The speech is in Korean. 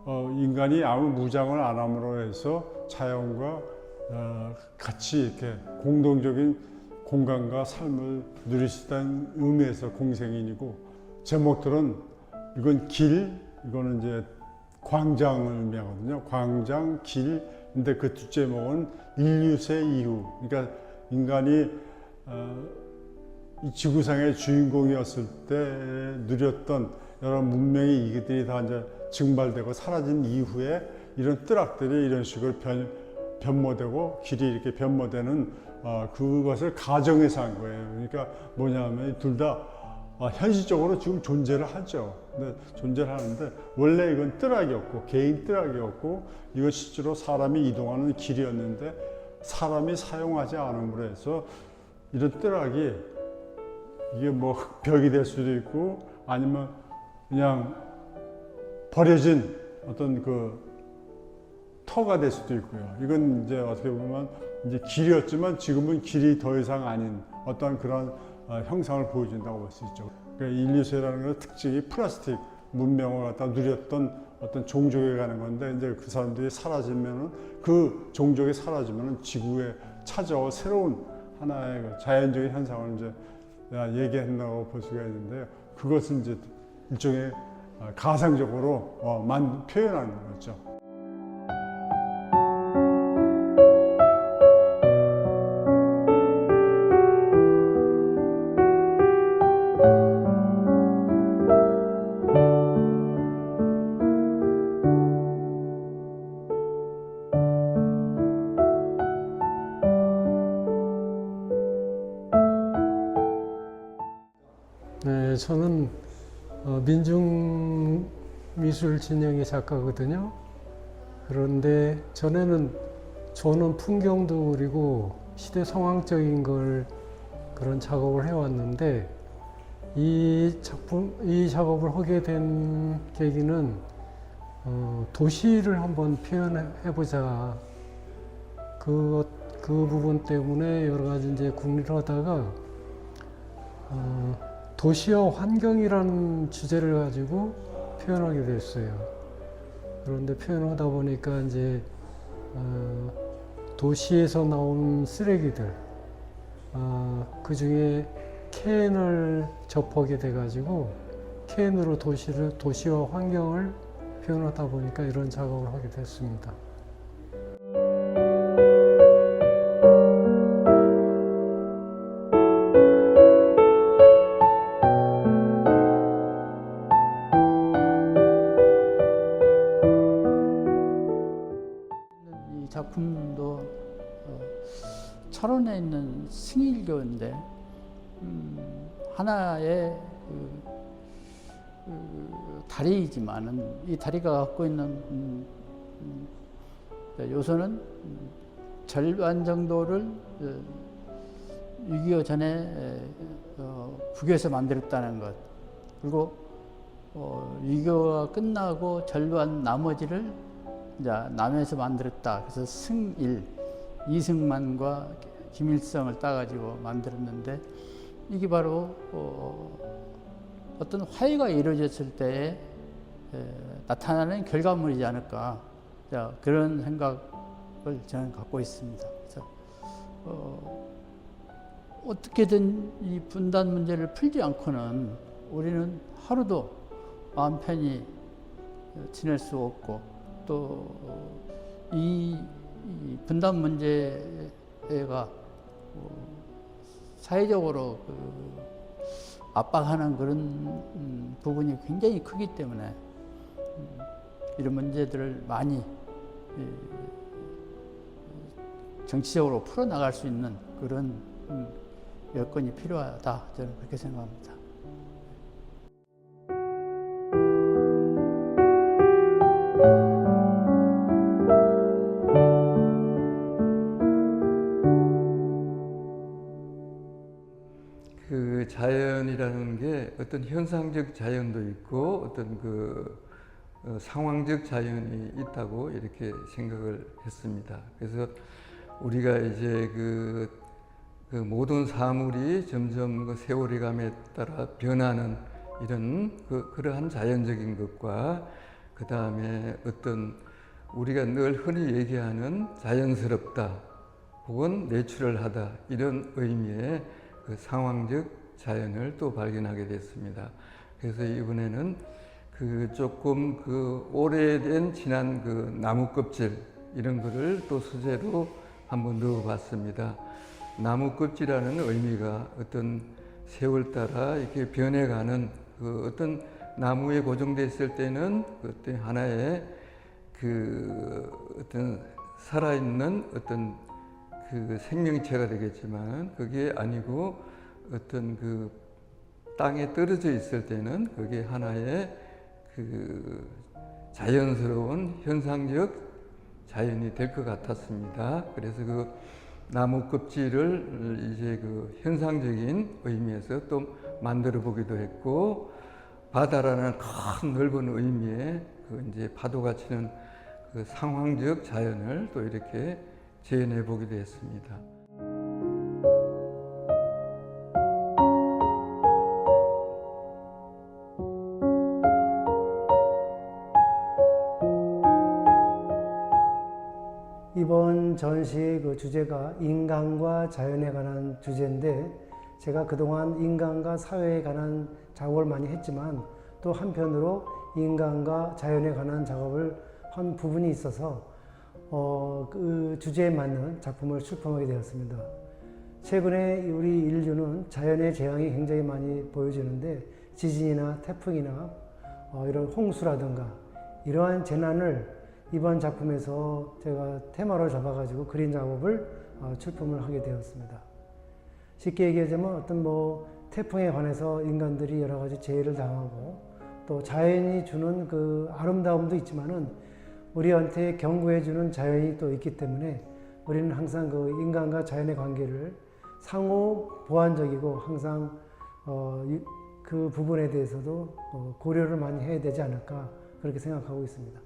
인간이 아무 무장을 안 함으로 해서 자연과 같이 이렇게 공동적인 공간과 삶을 누릴 수 있다는 의미에서 공생인이고, 제목들은 이건 길, 이거는 이제 광장을 의미하거든요. 광장, 길. 근데 그 두 제목은 인류세 이후, 그러니까 인간이 이 지구상의 주인공이었을 때 누렸던 여러 문명의 이들이 다 이제 증발되고 사라진 이후에 이런 뜨락들이 이런 식으로 변모되고 길이 이렇게 변모되는 그것을 가정에서 한 거예요. 그러니까 뭐냐면 둘 다 현실적으로 지금 존재를 하죠. 근데 존재를 하는데 원래 이건 뜨락이었고 개인 뜨락이었고 이건 실제로 사람이 이동하는 길이었는데 사람이 사용하지 않음으로 해서 이런 뜨락이 이게 뭐 벽이 될 수도 있고 아니면 그냥 버려진 어떤 그 터가 될 수도 있고요. 이건 이제 어떻게 보면 이제 길이었지만 지금은 길이 더 이상 아닌 어떤 그런 형상을 보여준다고 볼 수 있죠. 그러니까 인류세라는 것 특징이 플라스틱 문명을 갖다 누렸던 어떤 종족에 가는 건데 이제 그 사람들이 사라지면은 그 종족이 사라지면은 지구에 찾아올 새로운 하나의 그 자연적인 현상을 이제 얘기한다고 볼 수가 있는데요. 그것은 이제 일종의 가상적으로 표현하는 거죠. 네, 저는 민중미술 진영의 작가거든요. 그런데 전에는 조는 풍경도 그리고 시대 상황적인 걸 그런 작업을 해왔는데 이 작업을 하게 된 계기는 도시를 한번 표현해보자. 그 부분 때문에 여러 가지 이제 궁리를 하다가 도시와 환경이라는 주제를 가지고 표현하게 됐어요. 그런데 표현하다 보니까 이제 도시에서 나온 쓰레기들, 그 중에 캔을 접하게 돼가지고 캔으로 도시와 환경을 표현하다 보니까 이런 작업을 하게 됐습니다. 이 작품도 철원에 있는 승일교인데 하나의 다리이지만은 이 다리가 갖고 있는 요소는 절반 정도를 6.25 전에 북에서 만들었다는 것, 그리고 6.25가 끝나고 절반 나머지를 이제 남해에서 만들었다. 그래서 승일, 이승만과 김일성을 따가지고 만들었는데 이게 바로 어떤 화해가 이루어졌을 때에 나타나는 결과물이지 않을까, 그런 생각을 저는 갖고 있습니다. 그래서 어떻게든 이 분단 문제를 풀지 않고는 우리는 하루도 마음 편히 지낼 수 없고, 또 이 분단 문제가 사회적으로 압박하는 그런 부분이 굉장히 크기 때문에 이런 문제들을 많이 정치적으로 풀어나갈 수 있는 그런 여건이 필요하다, 저는 그렇게 생각합니다. 그 자연이라는 게 어떤 현상적 자연도 있고 어떤 상황적 자연이 있다고 이렇게 생각을 했습니다. 그래서 우리가 이제 그 모든 사물이 점점 그 세월이 감에 따라 변하는 이런 그러한 자연적인 것과 그 다음에 어떤 우리가 늘 흔히 얘기하는 자연스럽다 혹은 내추럴하다 이런 의미의 그 상황적 자연을 또 발견하게 됐습니다. 그래서 이번에는 그 조금 그 오래된 지난 그 나무 껍질 이런 거를 또 소재로 한번 넣어봤습니다. 나무 껍질이라는 의미가 어떤 세월 따라 이렇게 변해가는 그 어떤 나무에 고정돼 있을 때는 그 어떤 하나의 그 어떤 살아있는 어떤 그 생명체가 되겠지만 그게 아니고 어떤 그 땅에 떨어져 있을 때는 그게 하나의 그 자연스러운 현상적 자연이 될 것 같았습니다. 그래서 그 나무 껍질을 이제 그 현상적인 의미에서 또 만들어 보기도 했고 바다라는 큰 넓은 의미의 그 이제 파도가 치는 그 상황적 자연을 또 이렇게 재현해 보기도 했습니다. 이번 전시의 그 주제가 인간과 자연에 관한 주제인데 제가 그동안 인간과 사회에 관한 작업을 많이 했지만 또 한편으로 인간과 자연에 관한 작업을 한 부분이 있어서 그 주제에 맞는 작품을 출품하게 되었습니다. 최근에 우리 인류는 자연의 재앙이 굉장히 많이 보여지는데 지진이나 태풍이나 이런 홍수라든가 이러한 재난을 이번 작품에서 제가 테마로 잡아가지고 그림 작업을 출품을 하게 되었습니다. 쉽게 얘기하자면 어떤 태풍에 관해서 인간들이 여러 가지 재해를 당하고 또 자연이 주는 그 아름다움도 있지만은 우리한테 경고해주는 자연이 또 있기 때문에 우리는 항상 그 인간과 자연의 관계를 상호 보완적이고 항상 그 부분에 대해서도 고려를 많이 해야 되지 않을까 그렇게 생각하고 있습니다.